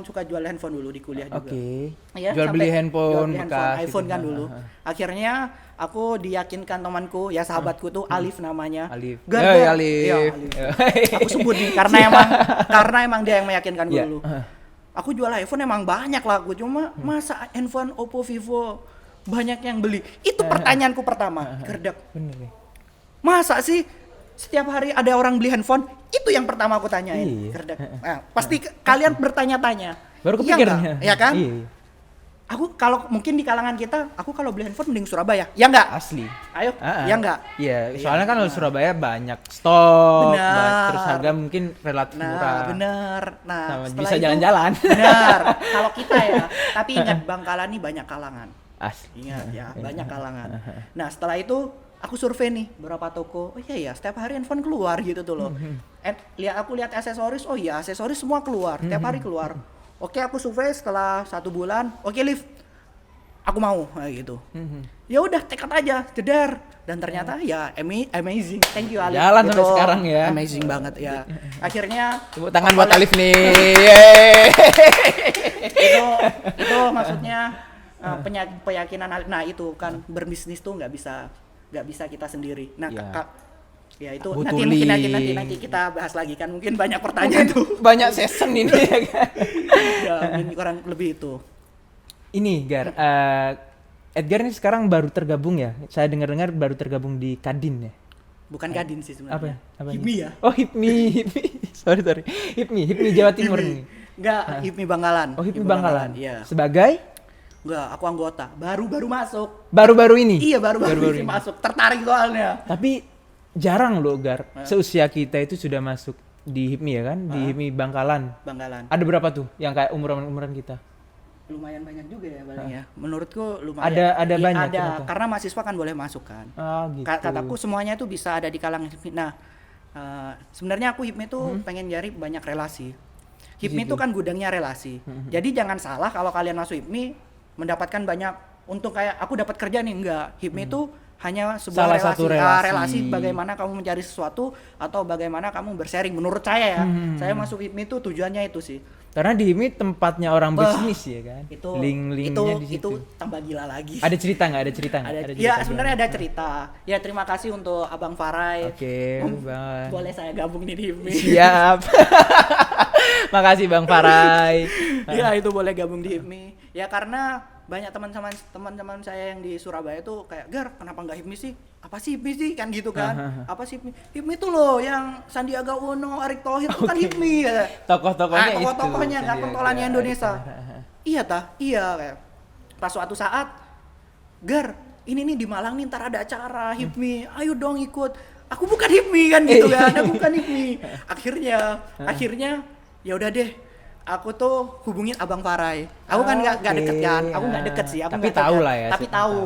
suka jual handphone dulu di kuliah juga. Oke. Ya, Jual beli handphone bekas. iPhone gitu. kan dulu. Akhirnya aku diyakinkan temanku, ya sahabatku tuh Alif namanya. Alif. Gar. Alif. Iya, Alif. Aku sebut nih karena emang dia yang meyakinkan gue Iya. dulu. Aku jual iPhone emang banyak laku, cuma masa handphone Oppo, Vivo banyak yang beli? Itu pertanyaanku pertama. Gerdek. Bener nih. Masa sih setiap hari ada orang beli handphone? Itu yang pertama aku tanyain. Iya. Gerdek. Nah, pasti kalian bertanya-tanya. Baru Iya kepikir. nggak? Ya kan? Iya. Aku kalau mungkin di kalangan kita, aku kalau beli handphone mending Surabaya. Ya enggak? Asli. Ayo, Ah, ya enggak? Iya, soalnya kan kalau Surabaya banyak stok, Benar. terus harga mungkin relatif murah. Nah, bener. Nah, Sama setelah bisa itu- jalan-jalan. Benar. Kalau kita ya, tapi ingat Bangkalan nih banyak kalangan. Asli. Ingat ya, banyak kalangan. Nah, setelah itu aku survei nih berapa toko. Oh iya ya, setiap hari handphone keluar gitu tuh loh. Aku lihat aksesoris, oh iya aksesoris semua keluar, tiap hari keluar. Oke, aku survei setelah 1 bulan. Oke, Liv, aku mau kayak gitu. Ya udah, tekad aja, jedar. Dan ternyata ya amazing. Thank you Alif. Jalan sampai sekarang ya. Amazing banget ya. Akhirnya Tepuk tangan buat Alif nih. itu maksudnya keyakinan Alif. Nah itu kan berbisnis tuh nggak bisa kita sendiri. Nah Ya. ya itu Butuh nanti mungkin lead. nanti kita bahas lagi kan, mungkin banyak pertanyaan tuh. Banyak season ini ya kan. Ya mungkin kurang lebih itu. Ini Gar, Edgar ini sekarang baru tergabung ya. Saya dengar-dengar baru tergabung di Kadin ya. Bukan Kadin sih Apa? sebenarnya. Apa HIPMI ini? ya. Oh, HIPMI. sorry. HIPMI Jawa Timur HIPMI. nih. Enggak, HIPMI Bangkalan. Oh, HIPMI Bangkalan. Iya. Sebagai Enggak, aku anggota. Baru masuk. baru-baru ini. Iya, baru-baru ini. masuk. Tertarik soalnya. Tapi jarang loh Gar, seusia kita itu sudah masuk di HIPMI ya kan, di HIPMI Bangkalan. Bangkalan. Ada berapa tuh yang kayak umuran kita? Lumayan banyak juga ya paling ya. Menurutku lumayan. Ada Iya, banyak, Ada, kenapa? karena mahasiswa kan boleh masuk kan. Ah gitu. Kataku semuanya itu bisa ada di kalangan HIPMI. Nah, sebenarnya aku HIPMI itu pengen nyari banyak relasi. HIPMI itu kan gudangnya relasi. Jadi jangan salah kalau kalian masuk HIPMI mendapatkan banyak untung kayak aku dapat kerja nih, enggak. HIPMI itu hanya sebuah Salah relasi. satu relasi. Relasi bagaimana kamu mencari sesuatu atau bagaimana kamu bersharing. Menurut saya ya, saya masuk HIPMI itu tujuannya itu sih. Karena di HIPMI tempatnya orang bisnis ya kan. Itu Link-linknya di situ. itu tambah gila lagi. Ada cerita nggak? Ada cerita nggak? Ada Ya cerita sebenarnya gimana? ada cerita. Ya terima kasih untuk Abang Farai. Oke, Bang. Boleh saya gabung nih di HIPMI. Siap. Makasih Bang Farai. Ya itu boleh gabung di HIPMI. Ya karena banyak teman-teman saya yang di Surabaya tuh kayak, Gar, kenapa nggak HIPMI sih? Apa sih HIPMI sih? Kan gitu kan. Apa sih HIPMI? HIPMI tuh loh yang Sandiaga Uno, Erick Thohir itu kan HIPMI ya. Tokoh-tokohnya itu. Tokoh-tokohnya kan pentolannya Indonesia. Iya. Iya kayak. Pas suatu saat, Gar, ini nih di Malang nih ntar ada acara HIPMI, ayo dong ikut. Aku bukan HIPMI kan gitu kan, aku bukan HIPMI. Akhirnya ya udah deh. Aku tuh hubungin Abang Farai. Aku kan nggak deket kan, aku nggak deket sih. Aku Tapi nggak tahu deket, lah ya. Tapi tahu.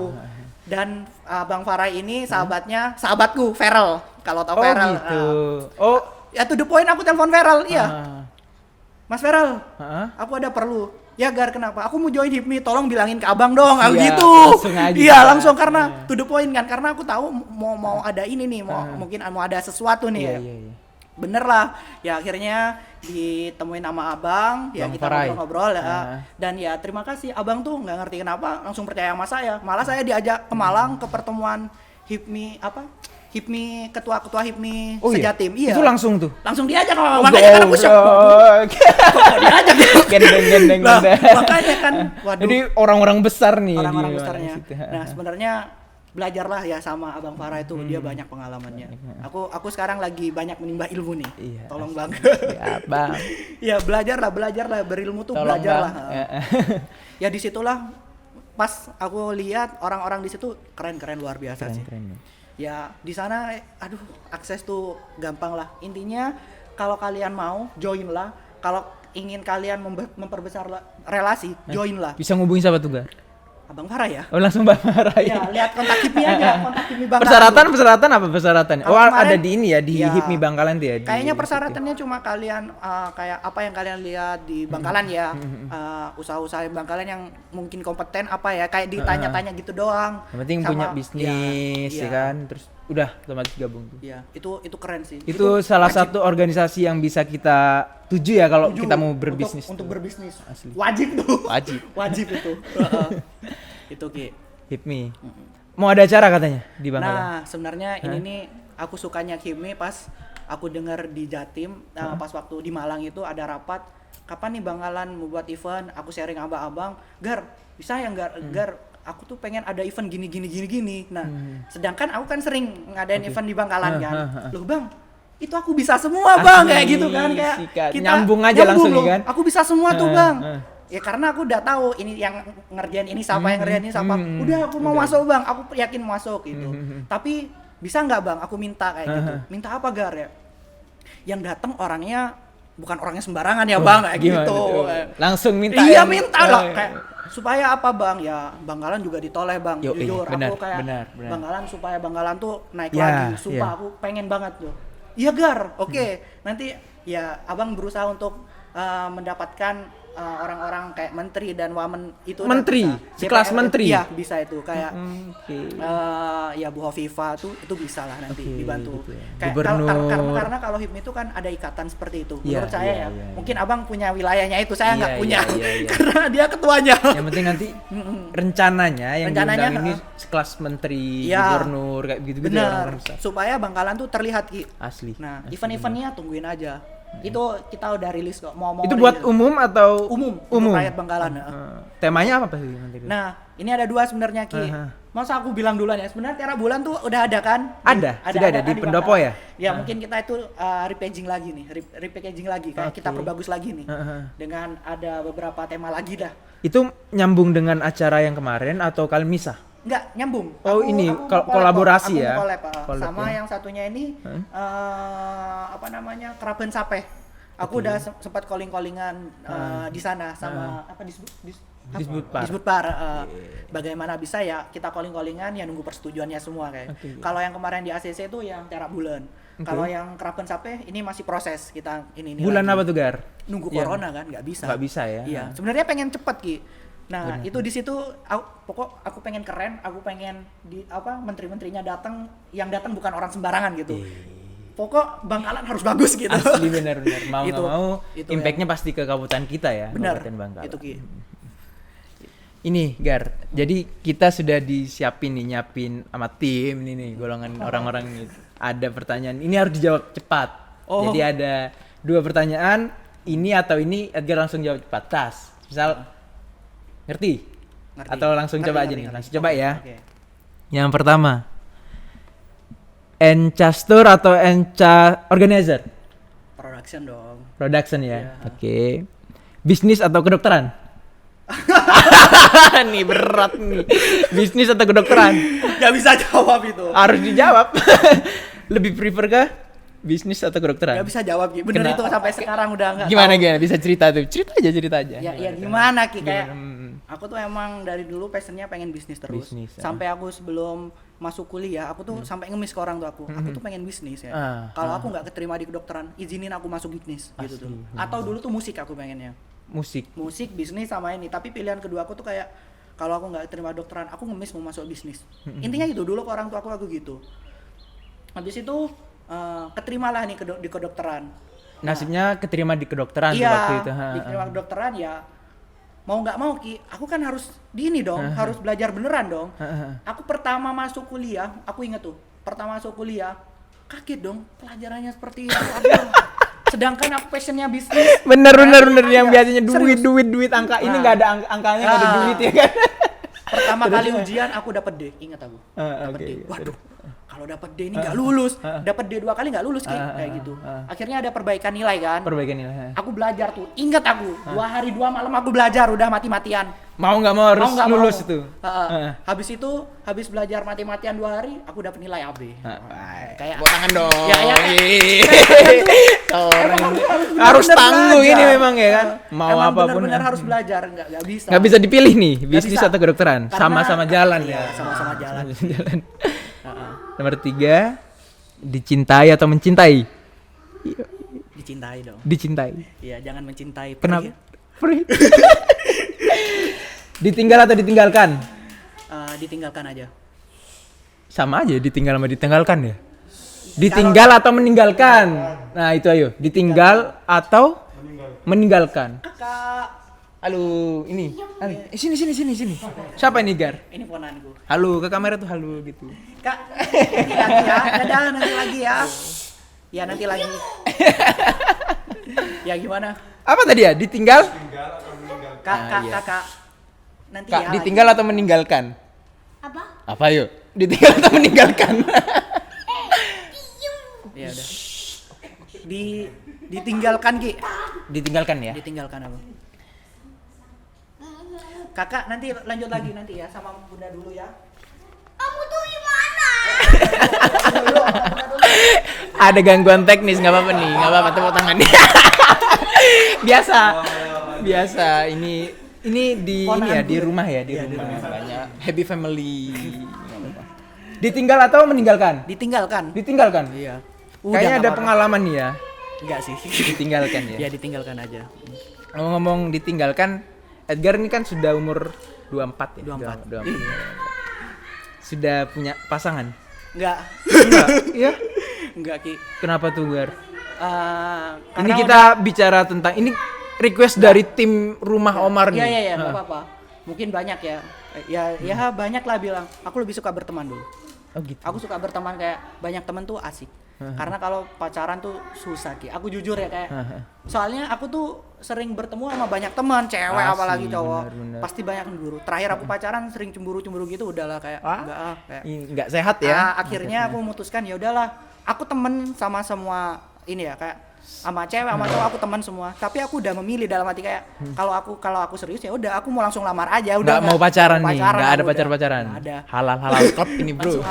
Dan Abang Farai ini sahabatku Feral. Kalau tahu Oh Feral. gitu. Oh. Ya to the point aku telepon Feral, iya. Mas Feral, Heeh. aku ada perlu. Ya Gar, kenapa? Aku mau join HIPMI, tolong bilangin ke Abang dong. Aku Iya, gitu. langsung aja. Iya, langsung karena to the point kan. Karena aku tahu mau ada ini nih, mungkin mau ada sesuatu nih. Iya. Bener lah. Ya akhirnya ditemuin sama Abang, ya Bang kita Farai. ngobrol-ngobrol ya. Dan ya terima kasih Abang tuh nggak ngerti kenapa langsung percaya sama saya. Malah saya diajak ke Malang ke pertemuan HIPMI ketua-ketua HIPMI Oh sejatim. Iya. Itu langsung tuh. Langsung diajak makanya kan aku shock. Kok nggak diajak ya? Gendeng. Nah, makanya kan waduh. Jadi orang-orang besar nih. Orang-orang di besarnya. Malang situ. Nah, sebenarnya belajarlah ya sama Abang Farah itu, dia banyak pengalamannya. Aku sekarang lagi banyak menimba ilmu nih. Iya, Tolong Bang. Ya, Bang. Ya belajarlah berilmu tuh Tolong, belajarlah. Bang. Ya disitulah pas aku lihat orang-orang di situ keren luar biasa sih. Keren. Ya di sana aduh akses tuh gampang lah. Intinya kalau kalian mau join lah. Kalau ingin kalian memperbesar relasi, join lah. Bisa ngubungin siapa tuh, Gar? Abang Farah ya. Oh, langsung Bang Rai. Ya, lihat kontak HIPMI aja, kontak HIPMI Bangkalan. Persyaratan apa persyaratannya? Oh, Kalau kemarin, ada di ini ya, di ya, HIPMI Bangkalan tuh ya. Kayaknya persyaratannya cuma kalian kayak apa yang kalian lihat di Bangkalan ya. Usaha-usaha Bangkalan yang mungkin kompeten apa ya, kayak ditanya-tanya gitu doang. Yang penting punya bisnis ya kan, terus udah otomatis gabung tuh. Iya, itu keren sih. Itu salah satu organisasi yang bisa kita tuju ya kalau kita mau berbisnis. Untuk tuh. berbisnis. Asli. Wajib tuh. Wajib itu. Itu Ki. HIPMI. Mau ada acara katanya di Bangkalan. Nah, sebenarnya ini nih aku sukanya HIPMI pas aku dengar di Jatim pas waktu di Malang itu ada rapat, kapan nih Bangkalan mau buat event, aku sharing abang-abang, Gar, bisa ya Gar, aku tuh pengen ada event gini. Nah, sedangkan aku kan sering ngadain event di Bangkalan kan. Loh Bang, itu aku bisa semua Bang, kayak gitu kan, kayak sikat. Nyambung aja langsung loh. kan. Aku bisa semua tuh Bang. Ya karena aku udah tahu ini yang ngerjain ini siapa, yang ngerjain ini siapa. Udah aku mau masuk Bang, aku yakin masuk gitu. Tapi bisa nggak Bang, aku minta kayak gitu. Minta apa Gar ya? Yang datang orangnya bukan orangnya sembarangan ya Bang, kayak gitu. Langsung minta. Iya minta lah kayak supaya apa Bang? Ya Bangkalan juga ditoleh Bang. Jujur benar, aku kayak benar. Bangkalan supaya Bangkalan tuh naik Ya, lagi. Sumpah aku pengen banget tuh. Iya Gar, oke. Nanti ya Abang berusaha untuk mendapatkan orang-orang kayak menteri dan wamen itu. Menteri? Sekelas menteri? Iya bisa itu kayak Oke. ya Bu Hovifa tuh itu bisa lah nanti dibantu. Gitu ya. Kayak Gubernur. karena kalau HIPMI itu kan ada ikatan seperti itu. Iya, Menurut saya iya, ya. iya. Mungkin Abang punya wilayahnya itu, saya nggak Iya, punya. iya. Karena dia ketuanya. Yang penting nanti rencananya yang Rencananya, diundang ini sekelas menteri, ya, gubernur kayak gitu-gitu ya, bener. orang-orang besar. Supaya Bangkalan tuh terlihat Ki. Asli. Nah, asli. event-eventnya tungguin aja. Itu kita udah rilis kok. Mau Itu buat rilis. umum atau Umum. Umum. Untuk rakyat Bangkalan. Temanya apa sih nanti? Nah, ini ada dua sebenarnya Ki. Masa aku bilang duluan ya. Sebenarnya tiara bulan tuh udah ada kan? Ada, sudah ada di Pendopo Bangkalan. ya? Ya mungkin kita itu repackaging lagi nih, repackaging lagi kayak kita perbagus lagi nih. Dengan ada beberapa tema lagi dah. Itu nyambung dengan acara yang kemarin atau kalian misah? Enggak, nyambung. Oh, ini mau kolaborasi collab, ya? Aku mau collab, Collab sama ya? yang satunya ini apa namanya? Keraben Sape. Aku udah sempat calling-callingan di sana sama apa Disbudpar. Bagaimana bisa ya kita calling-callingan ya nunggu persetujuannya semua kayak. Kalau yang kemarin di ACC itu yang tiara bulan. Kalau yang Keraben Sape ini masih proses kita ini Bulan lagi. apa tuh Gar? Nunggu corona kan nggak bisa. Nggak bisa ya? Iya. Sebenarnya pengen cepet Ki. Nah, itu di situ aku pengen keren, aku pengen menteri-menterinya datang, yang datang bukan orang sembarangan gitu. Pokok Bangkalan harus bagus gitu. Asli benar. Mau Itu- nggak mau, itu impact-nya pasti ke kabupaten kita ya, Benar. Kabupaten Bangkalan. Itu Ki. Ini Gar, jadi kita sudah disiapin nih, nyiapin sama tim ini nih, golongan orang-orang ini. Ada pertanyaan, ini harus dijawab cepat. Oh. Jadi ada 2 pertanyaan, ini atau ini, Edgar langsung jawab cepat. Tas, misal ngerti? Atau langsung coba aja nih, langsung coba ya. Oke. Yang pertama, Encastur atau Enca Organizer? Production dong. Production ya. Iya. Oke. Bisnis atau kedokteran? Nih berat nih. Bisnis atau kedokteran? Gak bisa jawab itu. Harus dijawab. Lebih prefer ke bisnis atau kedokteran? Gak bisa jawab Ki. Bener Kenapa? itu sampai sekarang udah nggak Gimana tahu. Bisa cerita tuh. Cerita aja. Ya gimana Ki, kayak Gimana? aku tuh emang dari dulu passionnya pengen bisnis terus. Bisnis, Sampai aku sebelum masuk kuliah, aku tuh sampai ngemis ke orang tua aku. Aku tuh pengen bisnis ya. Kalau aku nggak keterima di kedokteran, izinin aku masuk bisnis gitu tuh. Atau dulu tuh musik aku pengennya. Musik. Musik, bisnis sama ini. Tapi pilihan kedua aku tuh kayak kalau aku nggak terima dokteran, aku ngemis mau masuk bisnis. Intinya gitu dulu ke orang tua aku gitu. Habis itu keterimalah nih di kedokteran. Nasibnya keterima di kedokteran tuh Iya, waktu itu. diterima kedokteran ya mau nggak mau Ki, aku kan harus di ini dong, harus belajar beneran dong. Aku pertama masuk kuliah, aku inget tuh, pertama masuk kuliah, kaget dong pelajarannya seperti itu. Aduh. Sedangkan aku passionnya bisnis. Bener yang Iya, biasanya serius. duit angka ini Nah. nggak ada angkanya, nggak ada Nah. duit ya kan? Pertama kali ujian aku dapat D, ingat aku. Dapat Oke, D. Waduh, kalau dapat D ini nggak lulus, dapat D 2 kali nggak lulus kayak gitu. Akhirnya ada perbaikan nilai kan. Perbaikan nilai. Aku belajar tuh, ingat aku 2 hari 2 malam aku belajar udah mati-matian. Mau nggak mau harus Mau nggak lulus mau. itu. Habis itu, habis belajar mati-matian 2 hari, aku dapat nilai AB. Kayak Tepuk tangan dong. Ya, ya. Orang Emang harus bener-bener tangguh belajar. ini memang ya kan. Mau Emang apapun. benar-benar harus belajar, nggak bisa. Nggak bisa dipilih nih, bisnis bisa. atau kedokteran. Karena- Sama-sama jalan Iya, ya. sama-sama jalan. Jalan. Nomor 3, dicintai atau mencintai? Dicintai dong. Dicintai. Iya, jangan mencintai. Kenapa? Perih. Free. Ditinggal atau ditinggalkan? Ditinggalkan aja. Sama aja, ditinggal sama ditinggalkan ya. Ditinggal atau meninggalkan? Nah, itu ayo. Ditinggal atau meninggalkan? Kakak, Halo, ini. Sini. Siapa ini, Gar? ini ponanku. Halo, ke kamera tuh halo gitu. Kak, nanti lagi ya. Dadah, nanti lagi ya. Ya, nanti lagi. Ya gimana? Apa tadi ya? Ditinggal? Kak. Nanti ya. Ditinggal atau meninggalkan? Apa? Apa yuk? Ditinggal atau meninggalkan? Ya udah. Ditinggalkan Ki. Ditinggalkan ya. Ditinggalkan apa? Kakak nanti lanjut lagi nanti ya sama Bunda dulu ya. Kamu tuh gimana? Ada gangguan teknis, nggak apa-apa nih, nggak apa-apa, tepuk tangan. Biasa. Ini di ini ya, di rumah ya, di rumah banyak happy family. Nggak apa-apa. Ditinggal atau meninggalkan? Ditinggalkan. Ditinggalkan. Iya. Kayaknya ada pengalaman nih ya. Enggak sih. Ditinggalkan ya. Ya ditinggalkan aja. Ngomong ditinggalkan, Edgar ini kan sudah umur 24 ya. 24. 24. Sudah punya pasangan? Enggak. Enggak. Iya. Enggak Ki. Kenapa tuh, Gar? Ini Karena kita bicara tentang ini request dari tim Rumah Omar nih. Iya, enggak apa-apa. Mungkin banyak ya. Ya banyak lah bilang. Aku lebih suka berteman dulu. Oh gitu. Aku suka berteman kayak banyak temen tuh asik. Karena kalau pacaran tuh susah Ki. Aku jujur ya kayak. Soalnya aku tuh sering bertemu sama banyak teman, cewek Asli, apalagi cowok. bener. Pasti banyak cemburu. Terakhir aku pacaran sering cemburu-cemburu gitu udahlah kayak kayak. Nggak sehat ya. Akhirnya aku memutuskan ya udahlah. Aku temen sama semua ini ya kayak sama cewek sama cowok aku teman semua. Tapi aku udah memilih dalam hati kayak kalau aku serius ya udah aku mau langsung lamar aja udah. Nggak mau pacaran nih, nggak ada udah. pacar-pacaran. Nggak ada. Halal klub ini bro. Langsung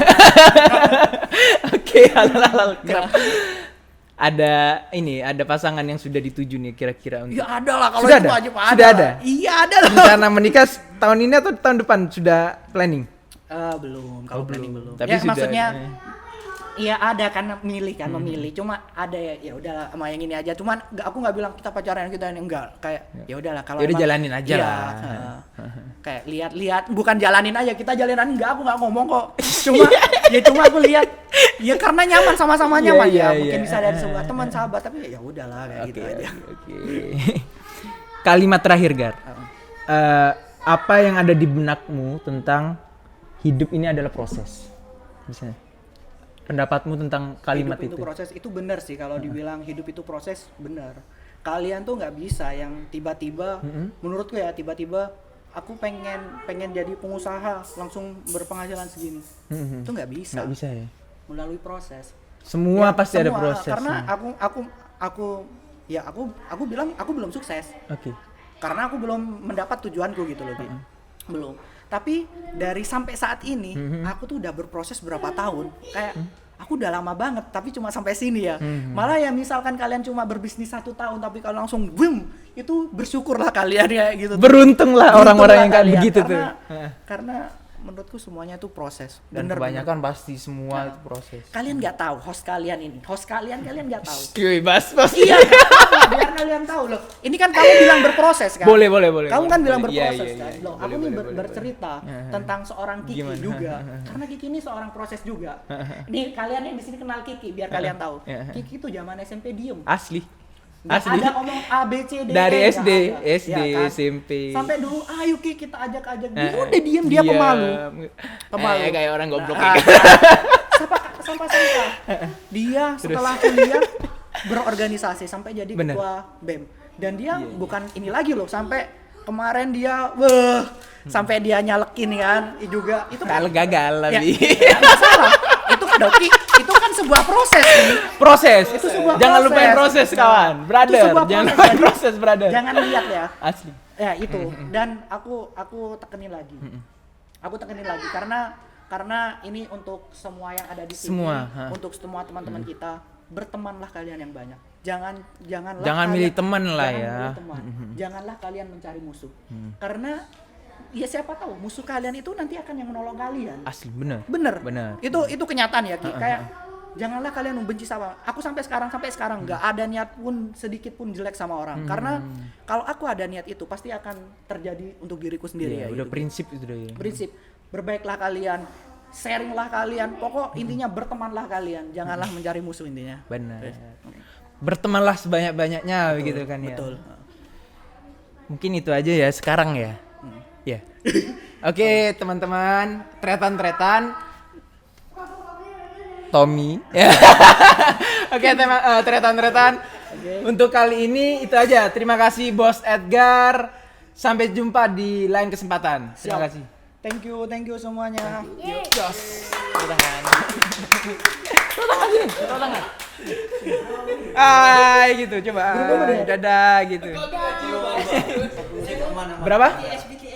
Oke, halal klub. Ada pasangan yang sudah dituju nih kira-kira untuk. Ya ada lah kalau Sudah itu ada? wajib ada. Sudah ada? Iya ada lah. Rencana menikah tahun ini atau tahun depan sudah planning? Belum, kalau planning belum. Tapi Ya sudah, maksudnya Iya ada kan memilih. Cuma ada ya udahlah sama yang ini aja. Cuman aku nggak bilang kita pacaran kita ini enggak. Kayak ya udahlah kalau Ya udah emang- jalanin aja iya, lah. kayak lihat bukan jalanin aja, kita jalanin enggak, aku nggak ngomong kok. Cuma aku lihat ya karena nyaman sama-sama Iya, nyaman iya, ya. Mungkin iya. bisa dari sebuah teman sahabat tapi ya udahlah kayak gitu aja. Oke. Kalimat terakhir, Gar. Apa yang ada di benakmu tentang hidup ini adalah proses? Misalnya. Pendapatmu tentang kalimat Hidup itu proses itu benar sih kalau dibilang hidup itu proses benar. Kalian tuh nggak bisa yang tiba-tiba menurutku ya tiba-tiba aku pengen jadi pengusaha langsung berpenghasilan segini. Itu nggak bisa. Nggak bisa ya. Melalui proses. Semua Ya, pasti ada semua, proses. Karena aku bilang aku belum sukses. Oke. Karena aku belum mendapat tujuanku gitu loh, Bi. Belum. Tapi dari sampai saat ini aku tuh udah berproses berapa tahun. Kayak aku udah lama banget tapi cuma sampai sini ya. Malah ya misalkan kalian cuma berbisnis 1 tahun tapi kalau langsung boom, itu bersyukurlah kalian ya gitu. Beruntunglah orang-orang yang kayak kalian. begitu Karena- tuh. Karena menurutku semuanya itu proses. Dan Bener-bener. kebanyakan pasti semua itu proses. Kalian nggak tahu host kalian kalian nggak tahu. Cuy, bas. Iya, biar kalian tahu loh. Ini kan kamu bilang berproses kan? Boleh. Kamu kan bilang Boleh. berproses Iya, kan? iya. Loh, Boleh, aku nih boleh. bercerita tentang seorang Kiki Gimana? juga. Karena Kiki ini seorang proses juga. Nih kalian yang di sini kenal Kiki biar kalian tahu. Kiki tuh zaman SMP diem. Asli. Nggak Asli. ada ngomong A B C D. Dari nggak SD, ada. SD, Ya kan? SMP. Sampai dulu ayo Ki kita ajak-ajak. Dia udah diem dia pemalu. Pemalu. Kayak orang goblok Nah, kayak gitu. sampah. Dia setelah kuliah berorganisasi sampai jadi Bener. ketua BEM. Dan dia Iya. bukan ini lagi loh, sampai kemarin dia sampai dia nyalekin kan juga itu kan Kalau gagal ya, lebih. ya, nggak salah. Itu kan Doki, itu kan sebuah proses nih. Proses. Itu sebuah Jangan proses. lupain proses, kawan. Itu Brother, sebuah jangan proses. lupain Jadi, proses, brother. Jangan lihat ya. Asli. Ya itu. Dan aku tekenin lagi. Aku tekenin lagi karena ini untuk semua yang ada di sini, Semua, untuk semua teman-teman kita, bertemanlah kalian yang banyak. Jangan Jangan milih teman lah jangan ya. milih teman. Janganlah kalian mencari musuh. Karena ya siapa tahu musuh kalian itu nanti akan yang menolong kalian. Asli, bener. Bener. Bener. Itu kenyataan ya, Ki. Kayak janganlah kalian membenci sama aku sampai sekarang nggak ada niat pun sedikit pun jelek sama orang. Karena kalau aku ada niat itu pasti akan terjadi untuk diriku sendiri Iya, ya. udah gitu. prinsip itu udah ya. Prinsip berbaiklah kalian, sharinglah kalian, pokok intinya bertemanlah kalian, janganlah mencari musuh intinya. Benar. Bertemanlah sebanyak-banyaknya begitu kan ya. Betul. Mungkin itu aja ya sekarang ya. Ya. Oke, teman-teman, tretan-tretan Tommy. Oke, tretan-tretan. Untuk kali ini itu aja. Terima kasih Bos Edgar. Sampai jumpa di lain kesempatan. Terima Siap. kasih. Thank you semuanya. Jos. Tepuk tangan. Hai gitu, coba. Dadah gitu. Berapa?